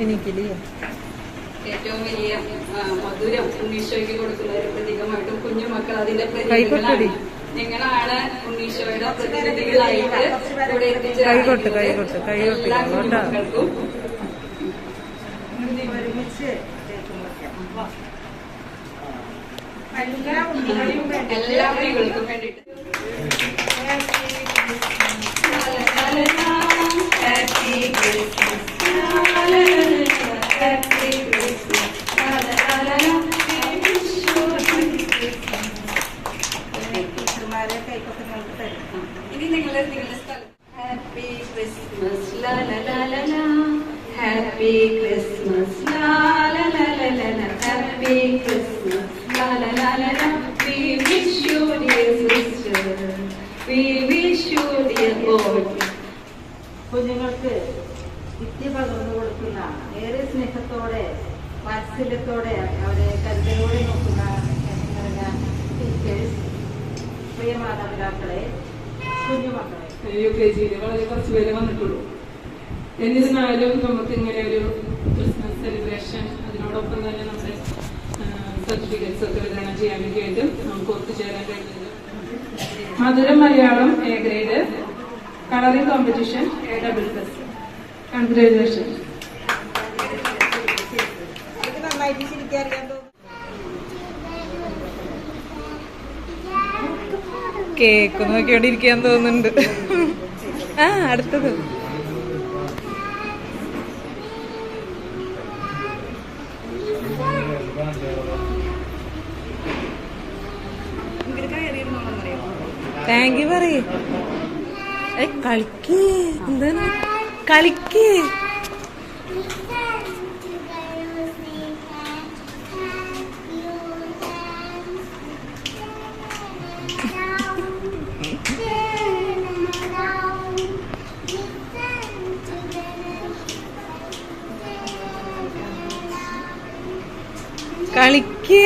എനിക്കില്ലേ ഏറ്റവും വലിയ മധുരം ഉണ്ണീശോയ്ക്ക് കൊടുക്കുന്ന ഒരു പ്രതീകമായിട്ടും കുഞ്ഞുമക്കൾ അതിന്റെ പ്രതിനിധികളാണ്. നിങ്ങളാണ് ഉണ്ണീശോയുടെ പ്രതിനിധികളായിട്ട് ഇവിടെ എത്തിച്ചേർന്നിട്ടുള്ളത്. എല്ലാ കുഞ്ഞുമക്കൾക്കും എല്ലാ കുട്ടികൾക്കും വേണ്ടിയിട്ട് ഇനി നിങ്ങളുടെ സ്ഥലം ഹാപ്പി ക്രിസ്മസ് ലാ ലാ ലാ ലാ ലാ ഹാപ്പി ക്രിസ്മസ് ലാ ലാ ലാ ലാ ലാ ലാ ഹാപ്പി ക്രിസ്മസ് ലാ ലാ ലാ ലാ ലാ we wish you dear sister we wish you dear boy. കുഞ്ഞുങ്ങൾക്ക് വിദ്യ പകർന്നു കൊടുക്കുന്ന ഏറെ സ്നേഹത്തോടെ വാത്സല്യത്തോടെ അവരെ കരുതലോടെ നോക്കുന്ന ടീച്ചേഴ്സ്, പ്രിയ മാതാപിതാക്കളെ, കുഞ്ഞുമക്കളെ. UKG വളരെ കുറച്ച് പേര് വന്നിട്ടുള്ളൂ. എന്നിരുന്നാലും നമുക്ക് ഇങ്ങനെ ഒരു ക്രിസ്മസ് സെലിബ്രേഷൻ അതിനോടൊപ്പം തന്നെ നമ്മുടെ സർട്ടിഫിക്കറ്റ്സ് ഒക്കെ വിതരണം ചെയ്യാൻ വേണ്ടിയിട്ട് നമുക്ക് ഒത്തുചേരാൻ കഴിഞ്ഞത്. മധുരം Malayalam A grade, colouring competition A++. Congratulation. നന്നായിട്ട് ചിരിക്കാറിയാൻ തോന്നുന്നു. കേക്ക് നോക്കിയോണ്ടിരിക്കാൻ തോന്നുന്നുണ്ട്. അടുത്തത് താങ്ക് യു പറയേ. കളിക്കേ, എന്താണ് കളിക്കേ. കളിക്കേ.